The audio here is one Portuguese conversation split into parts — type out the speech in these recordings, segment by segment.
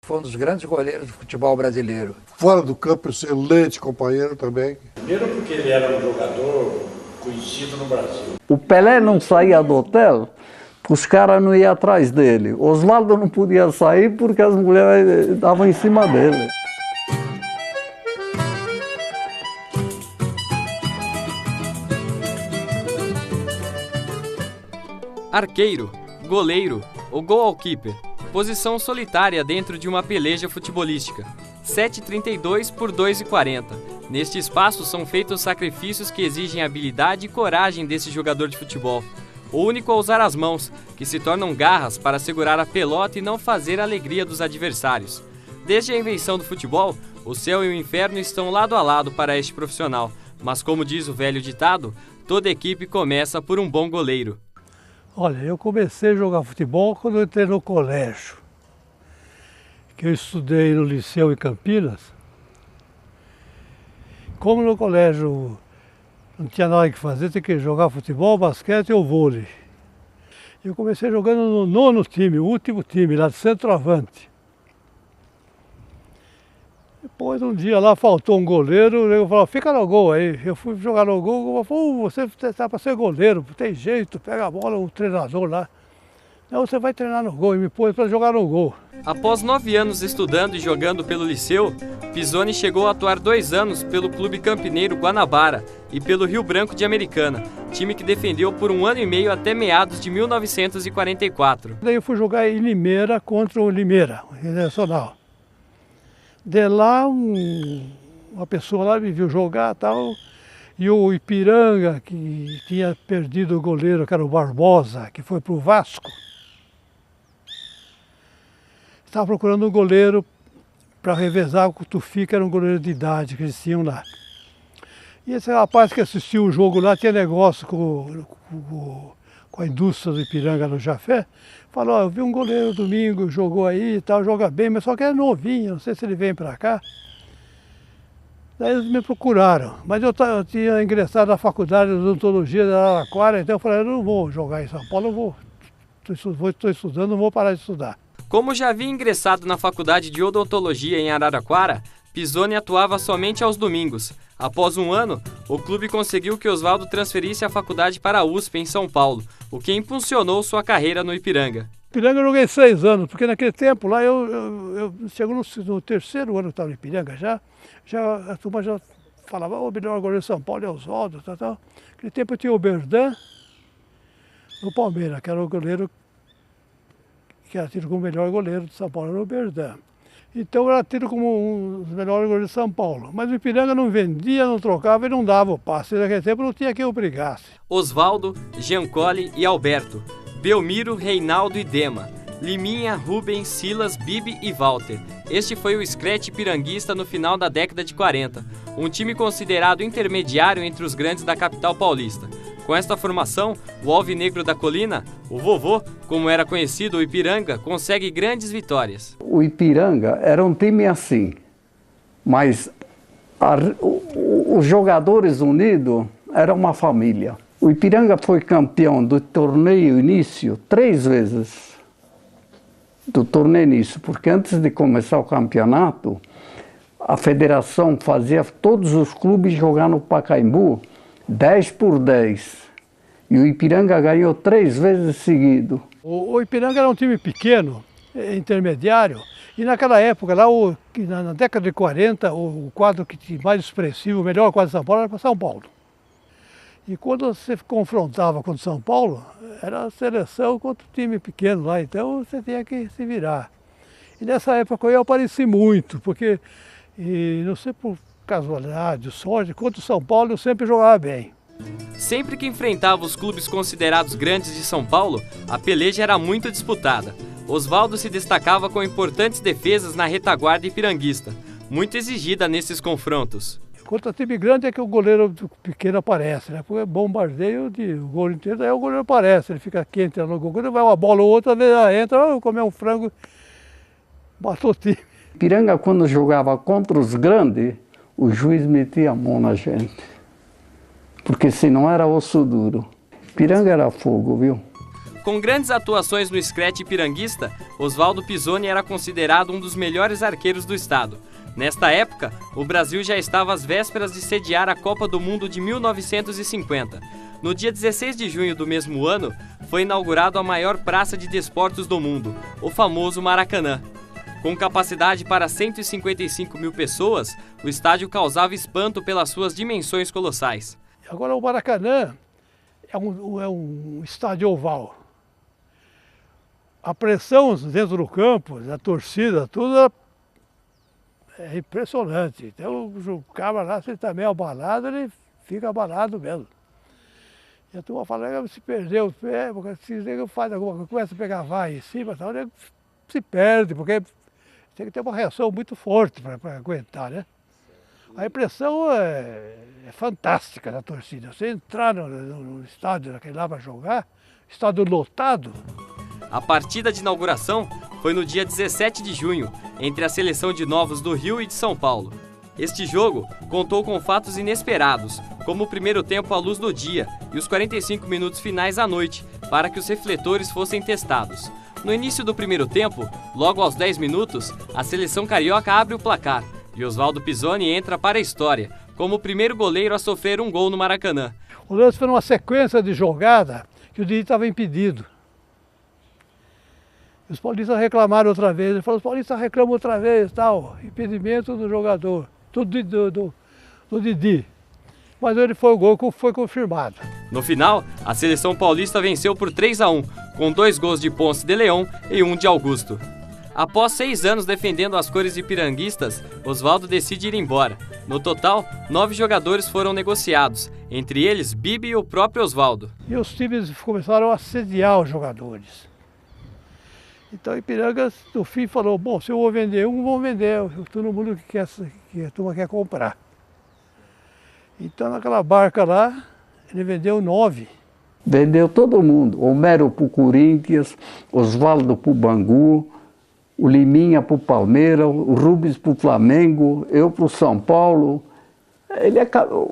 Foi um dos grandes goleiros do futebol brasileiro. Fora do campo, excelente companheiro também. Primeiro porque ele era um jogador conhecido no Brasil. O Pelé não saía do hotel, os caras não iam atrás dele. Osvaldo não podia sair porque as mulheres estavam em cima dele. Arqueiro, goleiro ou goalkeeper. Posição solitária dentro de uma peleja futebolística. 7,32 por 2,40. Neste espaço são feitos sacrifícios que exigem habilidade e coragem desse jogador de futebol. O único a usar as mãos, que se tornam garras para segurar a pelota e não fazer a alegria dos adversários. Desde a invenção do futebol, o céu e o inferno estão lado a lado para este profissional. Mas como diz o velho ditado, toda equipe começa por um bom goleiro. Olha, eu comecei a jogar futebol quando eu entrei no colégio, que eu estudei no Liceu em Campinas. Como no colégio não tinha nada que fazer, tinha que jogar futebol, basquete ou vôlei. Eu comecei jogando no 9º time, o último time, lá de centroavante. Depois um dia lá faltou um goleiro, eu falei, fica no gol aí. Eu fui jogar no gol, você está para ser goleiro, tem jeito, pega a bola, o treinador lá. Não, você vai treinar no gol e me pôs para jogar no gol. Após 9 anos estudando e jogando pelo Liceu, Pisoni chegou a atuar 2 anos pelo Clube Campineiro Guanabara e pelo Rio Branco de Americana, time que defendeu por 1 ano e meio até meados de 1944. Daí eu fui jogar em Limeira contra o Limeira, o Internacional. De lá, uma pessoa lá me viu jogar e tal, e o Ipiranga, que tinha perdido o goleiro, que era o Barbosa, que foi para o Vasco, estava procurando um goleiro para revezar com o Tufi, que era um goleiro de idade que eles tinham lá. E esse rapaz que assistiu o jogo lá tinha negócio com a indústria do Ipiranga no Jafé, falou, ó, eu vi um goleiro domingo, jogou aí e tal, joga bem, mas só que é novinho, não sei se ele vem para cá. Daí eles me procuraram, mas eu tinha ingressado na faculdade de odontologia da Araraquara, então eu falei, eu não vou jogar em São Paulo, estou estudando, não vou parar de estudar. Como já havia ingressado na faculdade de odontologia em Araraquara, Pisoni atuava somente aos domingos. Após 1 ano, o clube conseguiu que Osvaldo transferisse a faculdade para a USP em São Paulo, o que impulsionou sua carreira no Ipiranga. Ipiranga eu joguei 6 anos, porque naquele tempo lá eu chegou no 3º ano que eu estava no Ipiranga já a turma já falava, o melhor goleiro de São Paulo é Osvaldo, tal. Naquele tempo eu tinha o Berdan no Palmeiras, que era o goleiro que era tido como o melhor goleiro de São Paulo, era o Berdan. Então eu era tido como um dos melhores goleiros de São Paulo. Mas o Ipiranga não vendia, não trocava e não dava o passe. Naquele tempo não tinha quem obrigasse. Osvaldo, Giancoli e Alberto. Belmiro, Reinaldo e Dema. Liminha, Rubens, Silas, Bibi e Walter. Este foi o Screte piranguista no final da década de 40. Um time considerado intermediário entre os grandes da capital paulista. Com esta formação, o Alvinegro da Colina, o Vovô, como era conhecido o Ipiranga, consegue grandes vitórias. O Ipiranga era um time assim, mas os jogadores unidos eram uma família. O Ipiranga foi campeão do torneio início 3 vezes. Do torneio início, porque antes de começar o campeonato, a federação fazia todos os clubes jogar no Pacaembu 10 por 10. E o Ipiranga ganhou 3 vezes seguido. O Ipiranga era um time pequeno, intermediário, e naquela época, lá na década de 40, o quadro que tinha mais expressivo, o melhor quadro de São Paulo era para São Paulo. E quando você confrontava com o São Paulo, era a seleção contra o time pequeno lá, então você tinha que se virar. E nessa época eu apareci muito, porque, não sei por casualidade, sorte, contra o São Paulo eu sempre jogava bem. Sempre que enfrentava os clubes considerados grandes de São Paulo, a peleja era muito disputada. Osvaldo se destacava com importantes defesas na retaguarda ipiranguista, muito exigida nesses confrontos. Contra time grande é que o goleiro pequeno aparece, né? Porque bombardeio o gol inteiro, aí o goleiro aparece, ele fica quente no gol. Quando vai uma bola ou outra, ele entra, comer um frango, matou o time. Ipiranga, quando jogava contra os grandes, o juiz metia a mão na gente. Porque senão era osso duro. Ipiranga era fogo, viu? Com grandes atuações no scratch piranguista, Oswaldo Pisoni era considerado um dos melhores arqueiros do estado. Nesta época, o Brasil já estava às vésperas de sediar a Copa do Mundo de 1950. No dia 16 de junho do mesmo ano, foi inaugurado a maior praça de desportos do mundo, o famoso Maracanã. Com capacidade para 155 mil pessoas, o estádio causava espanto pelas suas dimensões colossais. Agora o Maracanã é um estádio oval. A pressão dentro do campo, da torcida, tudo é impressionante. Então o cara lá, se ele está meio abalado, ele fica abalado mesmo. E a turma fala, se perdeu o pé, porque se ele faz alguma coisa, começa a pegar vai em cima, tal, ele se perde, porque tem que ter uma reação muito forte para aguentar, né? A impressão é fantástica da torcida. Você entrar no estádio daquele lá para jogar, estádio lotado. A partida de inauguração foi no dia 17 de junho, entre a seleção de Novos do Rio e de São Paulo. Este jogo contou com fatos inesperados, como o primeiro tempo à luz do dia e os 45 minutos finais à noite, para que os refletores fossem testados. No início do primeiro tempo, logo aos 10 minutos, a seleção carioca abre o placar e Oswaldo Pisoni entra para a história, como o primeiro goleiro a sofrer um gol no Maracanã. O lance foi numa sequência de jogada que o Didi estava impedido. Os paulistas reclamaram outra vez, ele falou, os paulistas reclamam outra vez, tal, impedimento do jogador, tudo do Didi. Mas ele foi o gol que foi confirmado. No final, a seleção paulista venceu por 3-1, com 2 gols de Ponce de Leão e 1 de Augusto. Após 6 anos defendendo as cores ipiranguistas, Oswaldo decide ir embora. No total, 9 jogadores foram negociados, entre eles Bibi e o próprio Oswaldo. E os times começaram a assediar os jogadores. Então Ipiranga, no fim, falou, bom, se eu vou vender um, vou vender, todo mundo que a turma quer comprar. Então naquela barca lá, ele vendeu 9. Vendeu todo mundo, Homero para o Corinthians, Oswaldo para o Bangu, o Liminha para o Palmeiras, o Rubens para o Flamengo, eu para o São Paulo,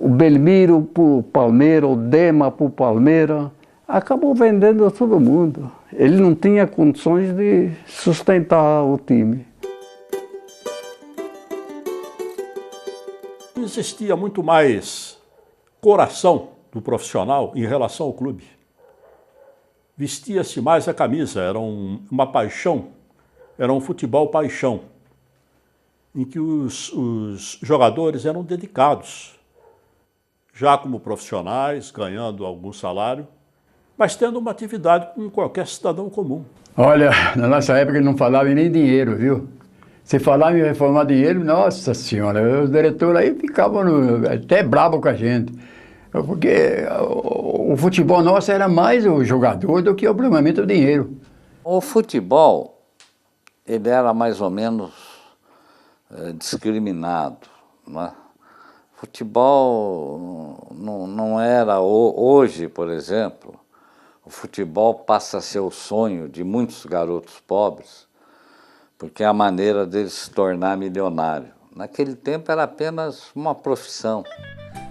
o Belmiro para o Palmeiras, o Dema para o Palmeiras, acabou vendendo a todo mundo. Ele não tinha condições de sustentar o time. Existia muito mais coração do profissional em relação ao clube. Vestia-se mais a camisa, era uma paixão, era um futebol paixão, em que os jogadores eram dedicados, já como profissionais, ganhando algum salário, mas tendo uma atividade como qualquer cidadão comum. Olha, na nossa época não falava nem dinheiro, viu? Se falava em reformar dinheiro, nossa senhora, os diretores aí ficavam até bravos com a gente. Porque o futebol nosso era mais o jogador do que propriamente o dinheiro. O futebol, ele era mais ou menos discriminado, não é? Futebol não era hoje, por exemplo, o futebol passa a ser o sonho de muitos garotos pobres, porque é a maneira deles se tornar milionário. Naquele tempo era apenas uma profissão.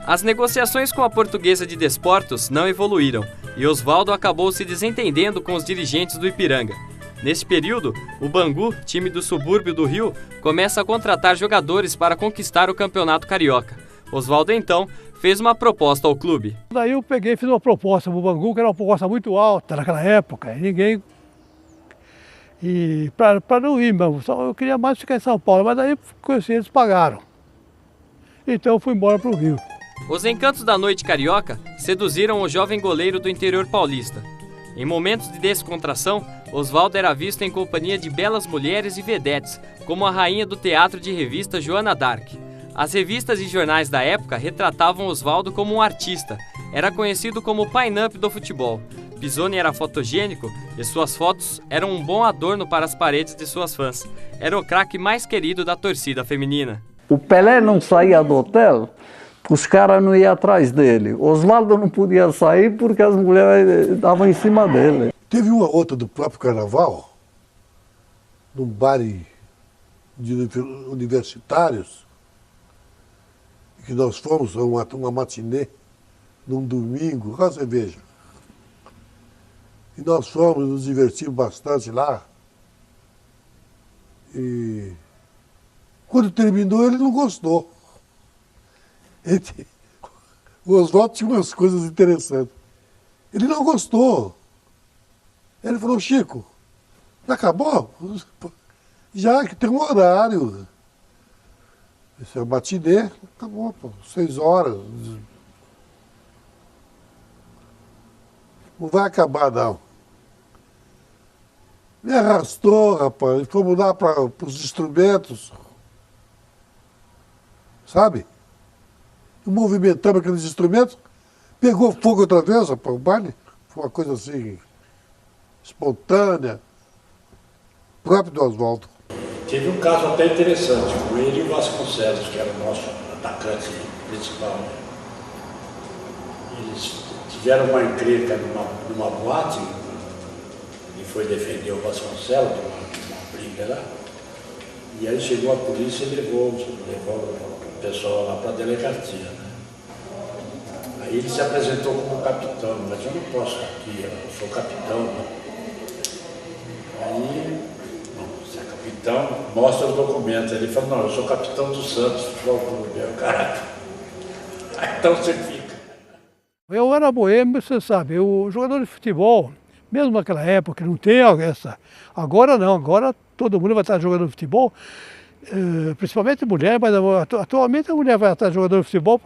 As negociações com a Portuguesa de Desportos não evoluíram e Oswaldo acabou se desentendendo com os dirigentes do Ipiranga. Nesse período, o Bangu, time do subúrbio do Rio, começa a contratar jogadores para conquistar o Campeonato Carioca. Oswaldo, então, fez uma proposta ao clube. Daí eu peguei e fiz uma proposta para o Bangu, que era uma proposta muito alta naquela época, e ninguém... E para não ir, eu queria mais ficar em São Paulo, mas daí eles pagaram. Então eu fui embora para o Rio. Os encantos da noite carioca seduziram o jovem goleiro do interior paulista. Em momentos de descontração, Oswaldo era visto em companhia de belas mulheres e vedetes, como a rainha do teatro de revista Joana d'Arc. As revistas e jornais da época retratavam Oswaldo como um artista. Era conhecido como o pin-up do futebol. Pisoni era fotogênico e suas fotos eram um bom adorno para as paredes de suas fãs. Era o craque mais querido da torcida feminina. O Pelé não saía do hotel, os caras não iam atrás dele. Oswaldo não podia sair porque as mulheres estavam em cima dele. Teve uma outra do próprio Carnaval, num bar de universitários, que nós fomos a uma matinê, num domingo, com a cerveja. E nós fomos, nos divertimos bastante lá. E quando terminou, ele não gostou. O Oswaldo tinha umas coisas interessantes. Ele não gostou. Ele falou, Chico, já acabou? Já, que tem um horário. Esse é o matinê, acabou, pô, 6 horas. Não vai acabar, não. Me arrastou, rapaz, e fomos lá para os instrumentos, sabe? E movimentamos aqueles instrumentos, pegou fogo outra vez, rapaz, o baile. Foi uma coisa assim, espontânea, próprio do Oswaldo. Teve um caso até interessante, com ele e o Vasconcelos, que era o nosso atacante principal. Eles tiveram uma encrenca numa boate, ele foi defender o Vasconcelos, uma briga lá, e aí chegou a polícia e levou o pessoal lá para a delegacia. Né? Aí ele se apresentou como capitão, mas eu não posso estar aqui, eu sou capitão. Né? Aí, se é capitão, mostra os documentos. Ele falou, não, eu sou capitão do Santos, futebol clube, é o caráter. Então você fica. Eu era boêmio, você sabe, o jogador de futebol, mesmo naquela época, não tem essa... Agora não, agora todo mundo vai estar jogando futebol, principalmente mulher, mas atualmente a mulher vai estar jogando futebol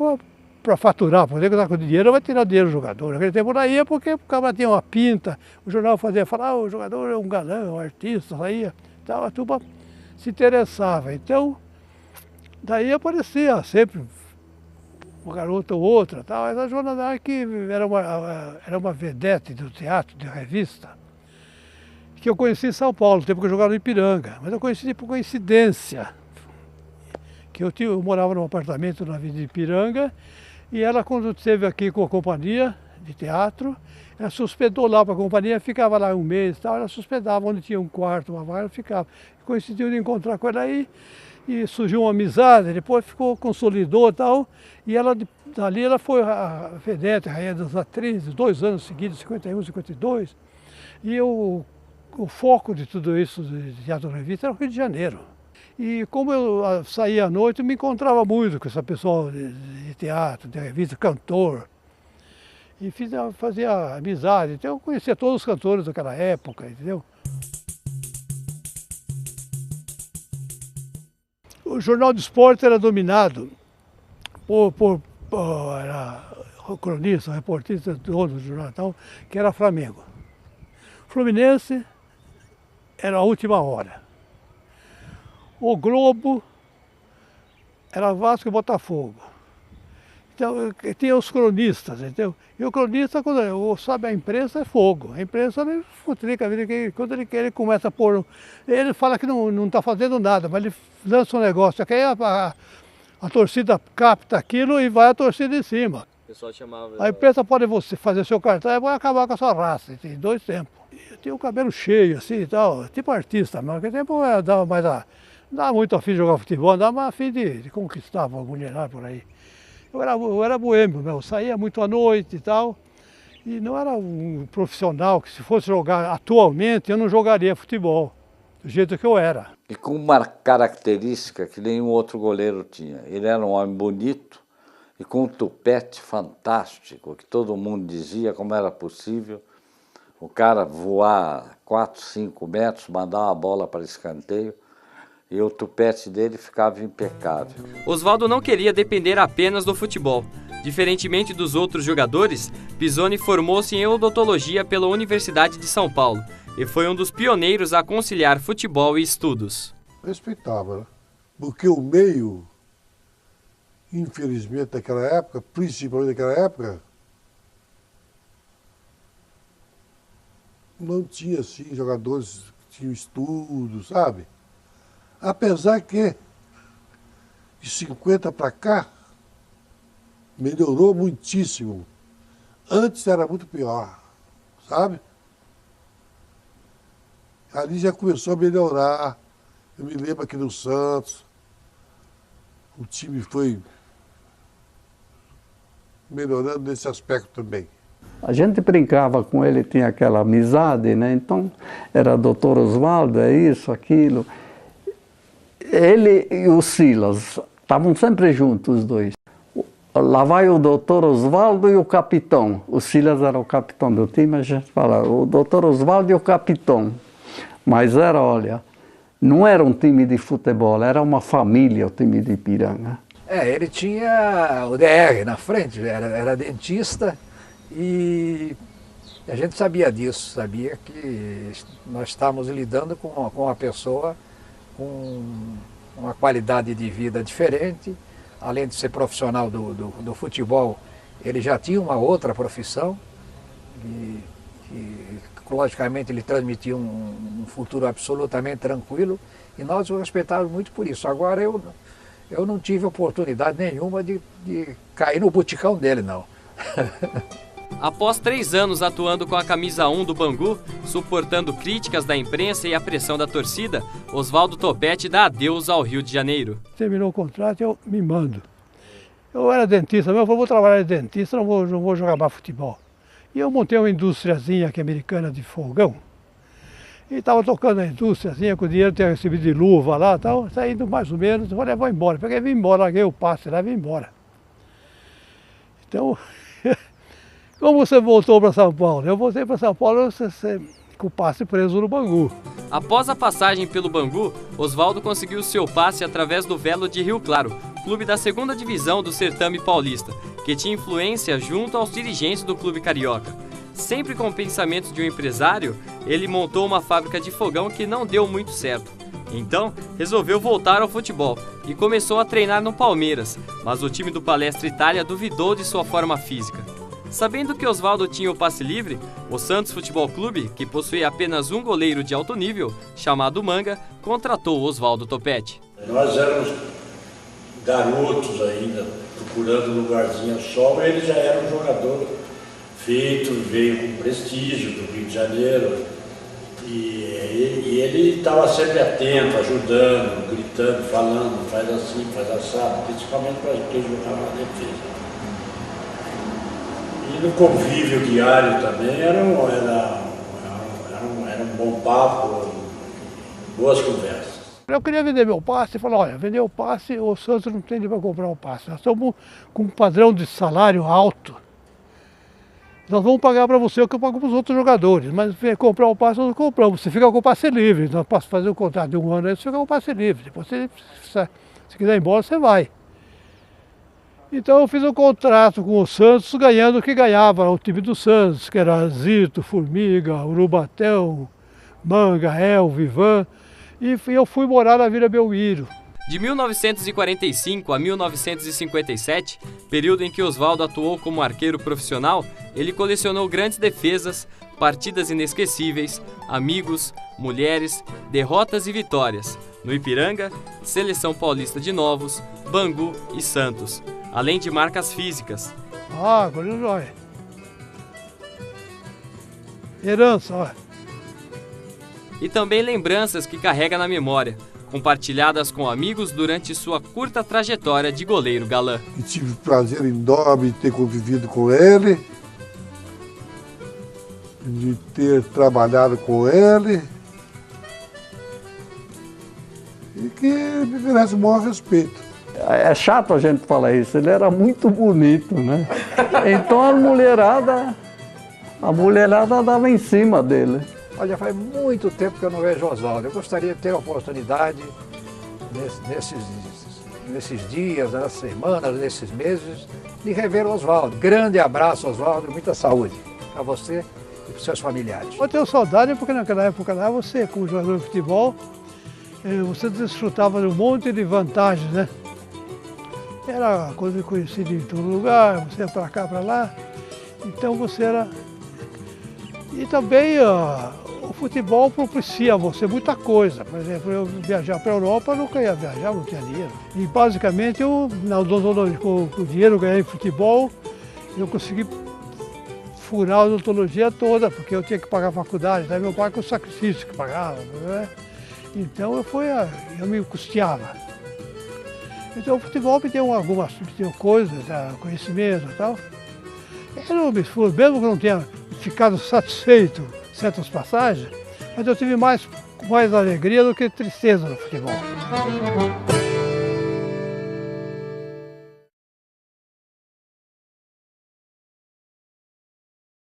para faturar, para poder gastar com dinheiro, vai tirar dinheiro do jogador. Naquele tempo não ia porque o cara tinha uma pinta, o jornal falava, o jogador é um galã, um artista, saía, então a turma se interessava. Então, daí aparecia sempre uma garota ou outra, tal. Mas a Joana d'Arc era uma vedete do teatro, de revista, que eu conheci em São Paulo, no tempo que eu jogava no Ipiranga, mas eu conheci por coincidência, que eu morava num apartamento na Avenida Ipiranga, e ela, quando esteve aqui com a companhia de teatro, ela se hospedou lá para a companhia, ficava lá um mês e tal, ela se hospedava onde tinha um quarto, uma vaga, ela ficava. Coincidiu de encontrar com ela aí, e surgiu uma amizade, depois consolidou e tal, e ela, dali ela foi a vedete, a rainha das atrizes, 2 anos seguidos, 51, 52, e o foco de tudo isso, de teatro revista, era o Rio de Janeiro. E como eu saía à noite, eu me encontrava muito com essa pessoa de teatro, de revista, cantor. E fazia amizade. Então eu conhecia todos os cantores daquela época, entendeu? O Jornal de Esporte era dominado era o cronista, o reportista, dono do jornal, tal, que era Flamengo. Fluminense era a última hora. O Globo era Vasco e Botafogo. Então, tinha os cronistas, entendeu? E o cronista, sabe, a imprensa é fogo. A imprensa ele futrica, quando ele começa a pôr... Ele fala que não está fazendo nada, mas ele lança um negócio. Aqui a torcida capta aquilo e vai a torcida em cima. O pessoal chamava... A imprensa pode fazer seu cartão e vai acabar com a sua raça, tem 2 tempos. Eu tinha o cabelo cheio assim e tal, tipo artista, mas naquele tempo eu dava mais não dava muito afim de jogar futebol, dava mais afim de conquistar a mulherada por aí. Eu era boêmio, eu saía muito à noite e tal, e não era um profissional que se fosse jogar atualmente eu não jogaria futebol, do jeito que eu era. E com uma característica que nenhum outro goleiro tinha, ele era um homem bonito e com um tupete fantástico, que todo mundo dizia como era possível o cara voar 4, 5 metros, mandar uma bola para escanteio, e o tupete dele ficava impecável. Oswaldo não queria depender apenas do futebol. Diferentemente dos outros jogadores, Pisoni formou-se em odontologia pela Universidade de São Paulo e foi um dos pioneiros a conciliar futebol e estudos. Respeitava, né? Porque o meio, infelizmente, naquela época, principalmente naquela época, não tinha, assim, jogadores que tinham estudo, sabe? Apesar que, de 50 para cá, melhorou muitíssimo. Antes era muito pior, sabe? Ali já começou a melhorar. Eu me lembro aqui no Santos, o time foi melhorando nesse aspecto também. A gente brincava com ele, tinha aquela amizade, né? Então, era doutor Oswaldo, é isso, aquilo. Ele e o Silas estavam sempre juntos, os dois. Lá vai o doutor Oswaldo e o capitão. O Silas era o capitão do time, a gente fala, o doutor Oswaldo e o capitão. Mas era, olha, não era um time de futebol, era uma família o time de Ipiranga. Ele tinha o DR na frente, era dentista e a gente sabia disso, sabia que nós estávamos lidando com uma pessoa com uma qualidade de vida diferente, além de ser profissional do futebol, ele já tinha uma outra profissão e logicamente ele transmitia um futuro absolutamente tranquilo e nós o respeitávamos muito por isso. Agora eu não tive oportunidade nenhuma de cair no buticão dele, não. Após 3 anos atuando com a camisa 1 do Bangu, suportando críticas da imprensa e a pressão da torcida, Oswaldo Topete dá adeus ao Rio de Janeiro. Terminou o contrato, eu me mando. Eu era dentista, mas eu vou trabalhar de dentista, não vou jogar mais futebol. E eu montei uma indústriazinha aqui americana de fogão. E estava tocando a indústriazinha, com o dinheiro que tinha recebido de luva lá e tal, saindo mais ou menos, eu falei, vou embora. Peguei, vim embora, larguei o passe lá e vim embora. Então, como você voltou para São Paulo? Eu voltei para São Paulo com o passe preso no Bangu. Após a passagem pelo Bangu, Oswaldo conseguiu seu passe através do Velo de Rio Claro, clube da 2ª divisão do certame paulista, que tinha influência junto aos dirigentes do clube carioca. Sempre com pensamentos de um empresário, ele montou uma fábrica de fogão que não deu muito certo. Então, resolveu voltar ao futebol e começou a treinar no Palmeiras, mas o time do Palestra Itália duvidou de sua forma física. Sabendo que Oswaldo tinha o passe livre, o Santos Futebol Clube, que possuía apenas um goleiro de alto nível, chamado Manga, contratou Oswaldo Topete. Nós éramos garotos ainda, procurando um lugarzinho só, ele já era um jogador feito, veio com prestígio do Rio de Janeiro, e ele estava sempre atento, ajudando, gritando, falando, faz assim, faz assado, principalmente para quem jogava na defesa. E no convívio diário também era um bom papo, boas conversas. Eu queria vender meu passe e falar, olha, vender o passe, o Santos não tem dinheiro para comprar o passe. Nós estamos com um padrão de salário alto. Nós vamos pagar para você o que eu pago para os outros jogadores, mas comprar o passe nós não compramos, você fica com o passe livre. Nós posso fazer um contrato de 1 ano aí, você fica com o passe livre. Depois, se quiser ir embora, você vai. Então eu fiz um contrato com o Santos, ganhando o que ganhava o time do Santos, que era Zito, Formiga, Urubatel, Manga, Vivan, e eu fui morar na Vila Belmiro. De 1945 a 1957, período em que Oswaldo atuou como arqueiro profissional, ele colecionou grandes defesas, partidas inesquecíveis, amigos, mulheres, derrotas e vitórias, no Ipiranga, Seleção Paulista de Novos, Bangu e Santos, além de marcas físicas. Goleiro jóia. Herança, olha. E também lembranças que carrega na memória, compartilhadas com amigos durante sua curta trajetória de goleiro galã. E tive prazer enorme de ter convivido com ele, de ter trabalhado com ele, e que me merece o maior respeito. É chato a gente falar isso, ele era muito bonito, né? Então a mulherada dava em cima dele. Olha, faz muito tempo que eu não vejo o Oswaldo. Eu gostaria de ter a oportunidade, nesses dias, nessas semanas, nesses meses, de rever o Oswaldo. Grande abraço, Oswaldo, muita saúde para você e para os seus familiares. Eu tenho saudade porque naquela época lá, você, como jogador de futebol, você desfrutava de um monte de vantagens, né? Era coisa conhecida em todo lugar, você ia para cá, para lá. Então você era... E também o futebol propicia a você muita coisa. Por exemplo, eu viajar para a Europa, eu nunca ia viajar, não tinha dinheiro. E basicamente, com o dinheiro que eu ganhei em futebol, eu consegui furar a odontologia toda, porque eu tinha que pagar a faculdade, né? Meu pai com o sacrifício que pagava, né? Então eu me custeava. Então o futebol me deu algumas coisas, conhecimento e tal. Era um absurdo, mesmo que eu não tenha ficado satisfeito em certas passagens, mas eu tive mais alegria do que tristeza no futebol.